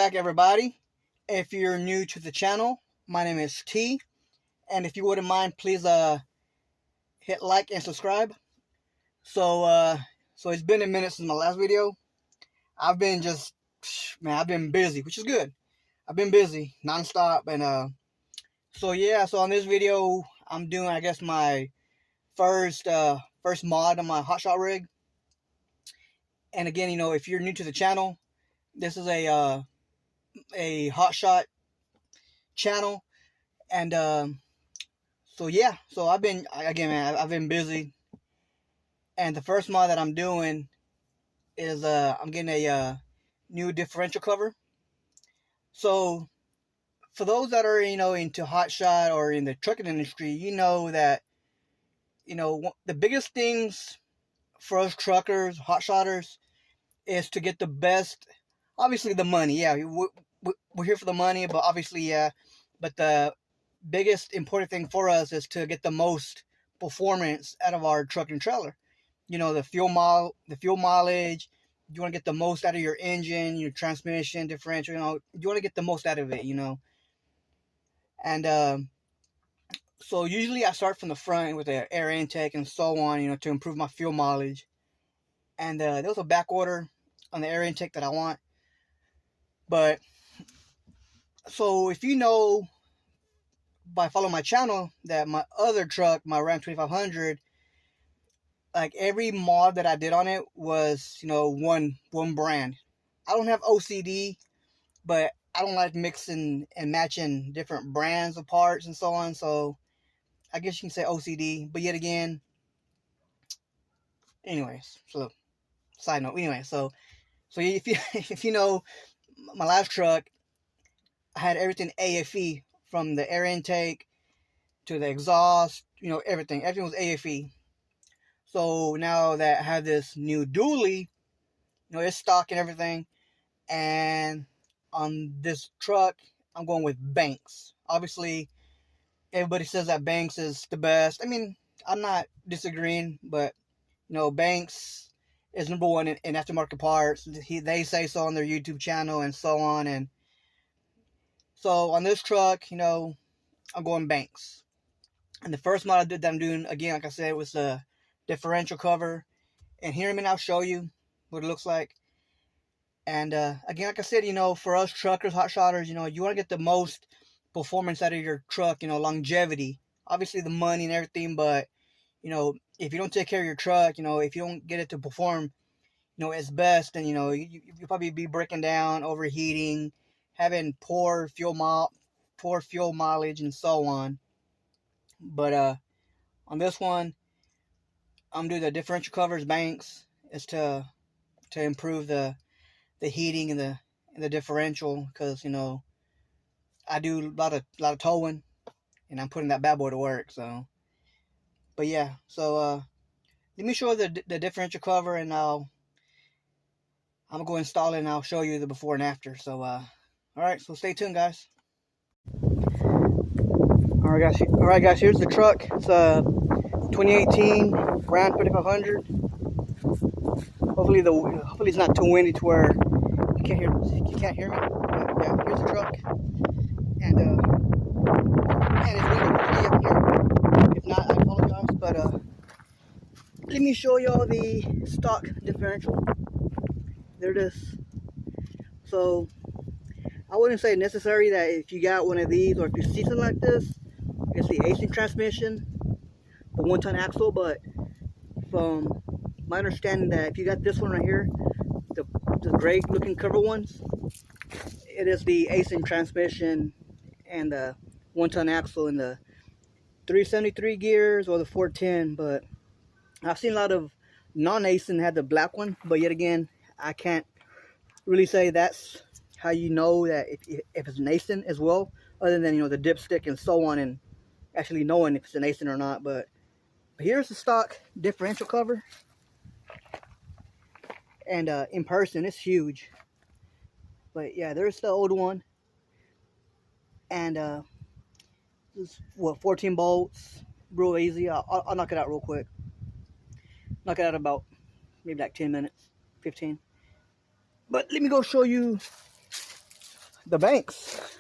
back, everybody. If you're new to the channel, my name is T, and if you wouldn't mind, please hit like and subscribe. So it's been a minute since my last video. I've been I've been busy, which is good. I've been busy nonstop, and so on this video, I'm doing, I guess, my first mod on my Hotshot rig. And again, if you're new to the channel, this is a Hotshot channel, and so I've been busy, and the first mod that I'm doing is I'm getting a new differential cover. So for those that are into Hotshot or in the trucking industry, that the biggest things for us truckers, Hotshotters, is to get the best. Obviously, the money. Yeah, we're here for the money, but obviously, yeah. But the biggest important thing for us is to get the most performance out of our truck and trailer. The fuel mileage. You want to get the most out of your engine, your transmission, differential. You want to get the most out of it. And so usually I start from the front with the air intake and so on. To improve my fuel mileage. And there was a back order on the air intake that I want. But so if by following my channel, that my other truck, my Ram 2500, like every mod that I did on it was one brand. I don't have OCD, but I don't like mixing and matching different brands of parts and so on. So I guess you can say OCD. But yet again, anyways, so side note. Anyway, so if you know my last truck, I had everything AFE, from the air intake to the exhaust, everything was AFE. So now that I have this new dually, it's stock and everything, and on this truck, I'm going with Banks. Obviously, everybody says that Banks is the best. I mean, I'm not disagreeing, but Banks is number one in aftermarket parts. They say so on their YouTube channel and so on. And so on this truck, I'm going Banks. And the first mod that I'm doing, again, like I said, was the differential cover. And here, I'll show you what it looks like. And again, like I said, for us truckers, Hotshotters, you want to get the most performance out of your truck, longevity. Obviously the money and everything, but, if you don't take care of your truck, if you don't get it to perform, its best, then, you'll probably be breaking down, overheating, having poor fuel mileage, and so on. But on this one, I'm doing the differential covers Banks. Is to improve the heating and the differential, because I do a lot of towing, and I'm putting that bad boy to work. So, but yeah, so let me show you the differential cover, and I'm gonna go install it, and I'll show you the before and after. So all right, so stay tuned, guys. All right, guys. Here's the truck. It's a 2018 Ram 2500. Hopefully it's not too windy to where you can't hear me. But yeah, here's the truck, and it's windy. Hopefully you can hear. If not, I apologize. But let me show y'all the stock differential. There it is. So I wouldn't say necessary that if you got one of these, or if you see something like this, it's the async transmission, the 1-ton axle. But from my understanding, that if you got this one right here, the great looking cover ones, it is the async transmission and the 1-ton axle in the 373 gears or the 410. But I've seen a lot of non-async had the black one, but yet again, I can't really say that's how you know that if it's an async as well, other than the dipstick and so on, and actually knowing if it's an async or not. But here's the stock differential cover, and in person it's huge. But yeah, there's the old one, and this, 14 bolts, real easy. I'll knock it out real quick. Knock it out about maybe like 10 minutes, 15. But let me go show you the Banks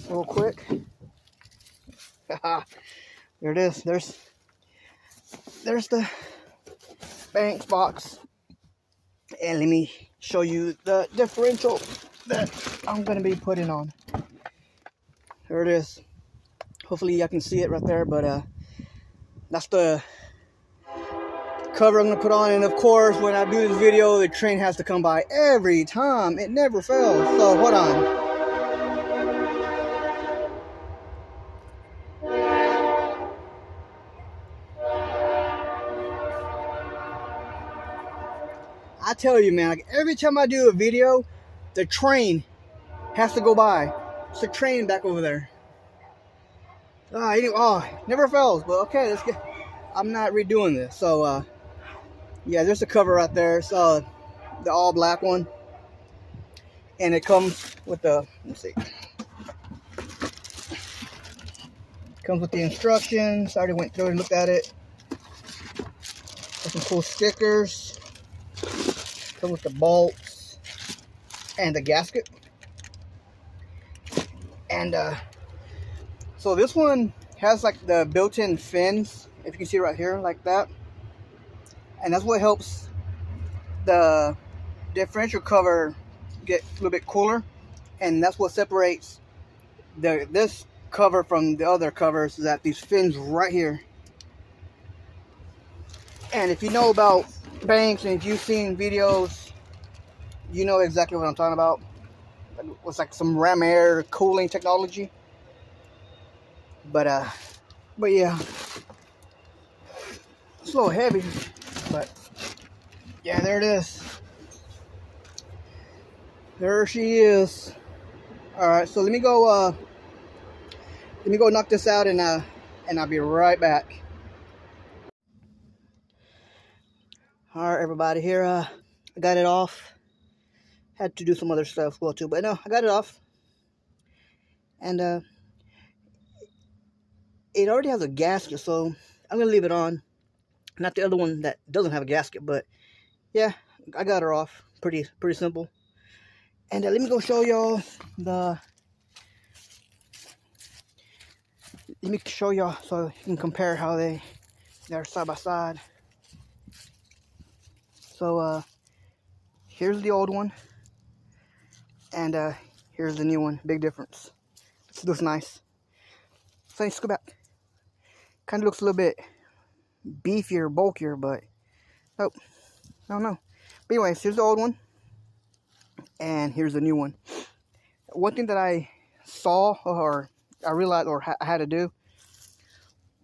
real quick. There it is. There's the Banks box. And let me show you the differential that I'm going to be putting on. There it is. Hopefully I can see it right there, but that's the cover I'm going to put on. And of course, when I do this video, the train has to come by every time. It never fails. So hold on. I tell you, man, like every time I do a video, the train has to go by. It's a train back over there. Never fails. But okay, let's get. I'm not redoing this. So yeah, there's the cover right there. It's the all black one, and it comes with the. Let's see. Comes with the instructions. I already went through and looked at it. There's some cool stickers. Come with the bolts and the gasket. And so this one has like the built-in fins, if you can see right here, like that. And that's what helps the differential cover get a little bit cooler. And that's what separates this cover from the other covers, is that these fins right here. And if you know about Banks, and if you've seen videos, you know exactly what I'm talking about. It's like some ram air cooling technology. But yeah, it's a little heavy, but yeah, there it is. There she is. All right, so let me go knock this out, and I'll be right back. All right, everybody, here I got it off. Had to do some other stuff well too, but no, I got it off. And it already has a gasket, so I'm gonna leave it on. Not the other one that doesn't have a gasket, but yeah, I got her off. Pretty simple. And let me go show y'all the. Let me show y'all so you can compare how they're side by side. So here's the old one, and here's the new one. Big difference. This looks nice. So let's go back. Kind of looks a little bit beefier, bulkier, but nope, I don't know. But anyways, here's the old one, and here's the new one. One thing that I saw, or I realized, or I had to do,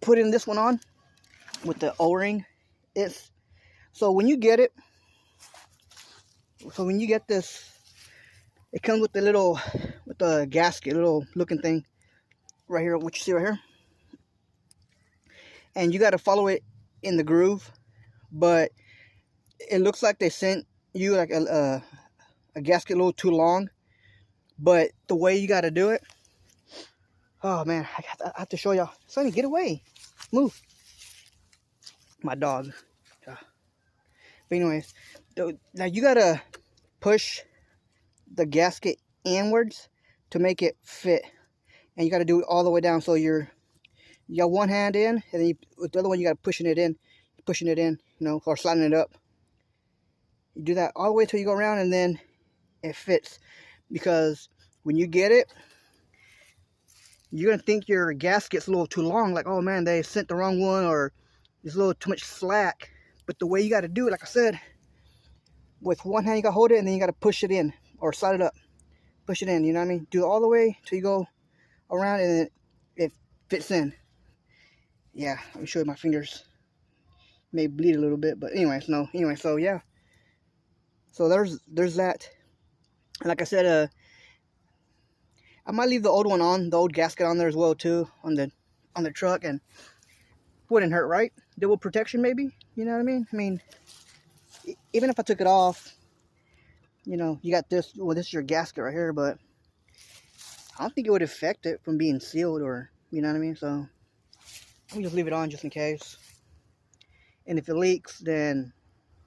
put in this one on with the O-ring. It's so when you get it, this, it comes with the gasket, little looking thing right here, what you see right here, and you got to follow it in the groove. But it looks like they sent you like a gasket a little too long. But the way you got to do it, oh man, I have to show y'all. Sonny, get away, move. My dog. But anyways, now you gotta push the gasket inwards to make it fit, and you got to do it all the way down. So you got one hand in, and then with the other one you got to pushing it in, you know, or sliding it up. You do that all the way till you go around, and then it fits. Because when you get it, you're gonna think your gasket's a little too long, like, oh man, they sent the wrong one, or there's a little too much slack. But the way you got to do it, like I said, with one hand you got to hold it, and then you got to push it in or slide it up, push it in, you know what I mean? Do it all the way till you go around, and it fits in. Yeah, let me show you my fingers. May bleed a little bit, but anyways, no. Anyway, so yeah. So there's that. And like I said, I might leave the old one on, the old gasket on there as well too, on the truck, and wouldn't hurt, right? Double protection maybe, you know what I mean? I mean, even if I took it off, you know, you got this, well, this is your gasket right here, but I don't think it would affect it from being sealed, or, you know what I mean? So I'm just leave it on just in case. And if it leaks, then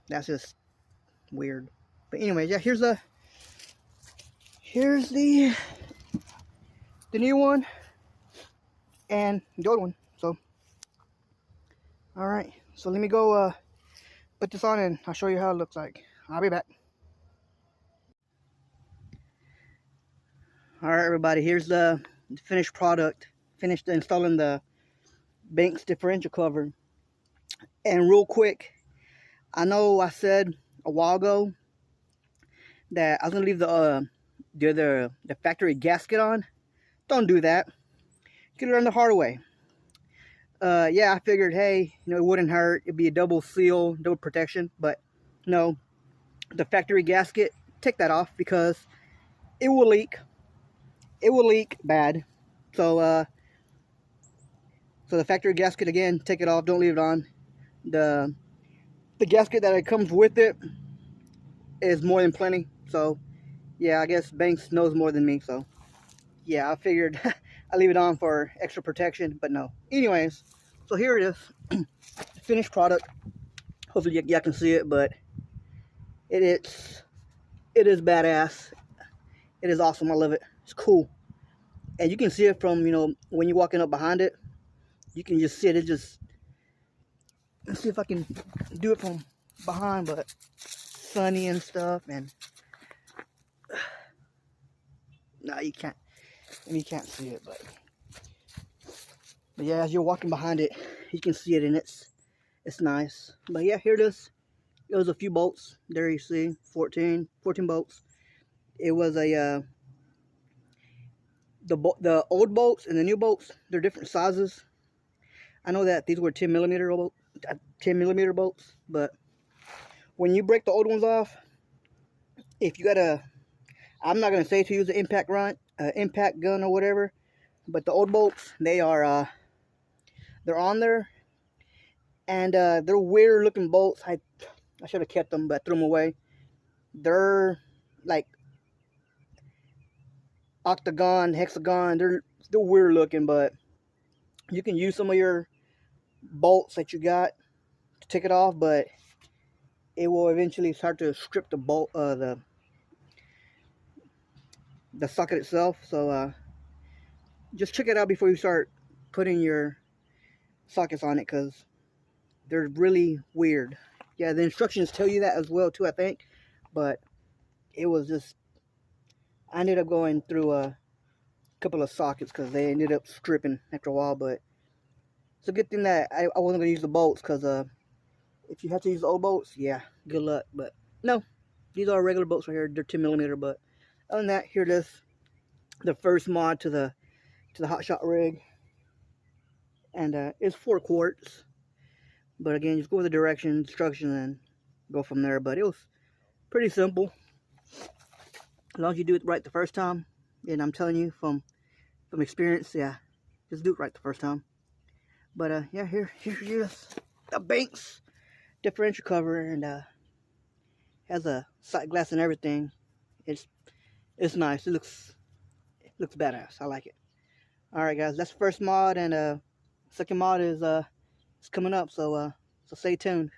that's just weird. But anyways, yeah, here's here's the new one and the old one. So, all right. So let me go put this on and I'll show you how it looks like. I'll be back. All right, everybody. Here's the finished product. Finished installing the Banks Differential cover. And real quick, I know I said a while ago that I was gonna leave the factory gasket on. Don't do that. You can learn the hard way. Yeah, I figured, hey, it wouldn't hurt. It'd be a double seal, double protection. But no, the factory gasket, take that off because it will leak. It will leak bad. So, so the factory gasket, again, take it off. Don't leave it on. The gasket that it comes with it is more than plenty. So, yeah, I guess Banks knows more than me. So, yeah, I figured I leave it on for extra protection, but no. Anyways, so here it is, finished product. Hopefully y'all can see it, but it is badass. It is awesome. I love it. It's cool, and you can see it from when you're walking up behind it. You can just see it. It's just, let's see if I can do it from behind, but sunny and stuff, and no, you can't. And you can't see it, but yeah, as you're walking behind it, you can see it, and it's nice. But yeah, here it is. It was a few bolts. There you see, 14 bolts. It was a the old bolts and the new bolts. They're different sizes. I know that these were 10 millimeter bolts, but when you break the old ones off, if you got I'm not gonna say to use the impact gun or whatever, but the old bolts, they are they're on there, and they're weird looking bolts. I should have kept them, but I threw them away. They're like octagon, hexagon. They're weird looking, but you can use some of your bolts that you got to take it off, but it will eventually start to strip the bolt, the socket itself. So just check it out before you start putting your sockets on it, because they're really weird. Yeah, the instructions tell you that as well too, I think, but it was just, I ended up going through a couple of sockets because they ended up stripping after a while. But it's a good thing that I wasn't going to use the bolts, because if you have to use the old bolts, yeah, good luck. But no, these are regular bolts right here. They're 10 millimeter. But other than that, here it is, the first mod to the Hotshot rig, and it's 4 quarts. But again, just go with the directions, instructions, and go from there. But it was pretty simple, as long as you do it right the first time. And I'm telling you from experience, yeah, just do it right the first time. But yeah, here's the Banks Differential cover, and has a sight glass and everything. It's nice. It looks badass. I like it. All right, guys, that's the first mod, and second mod is it's coming up. So stay tuned.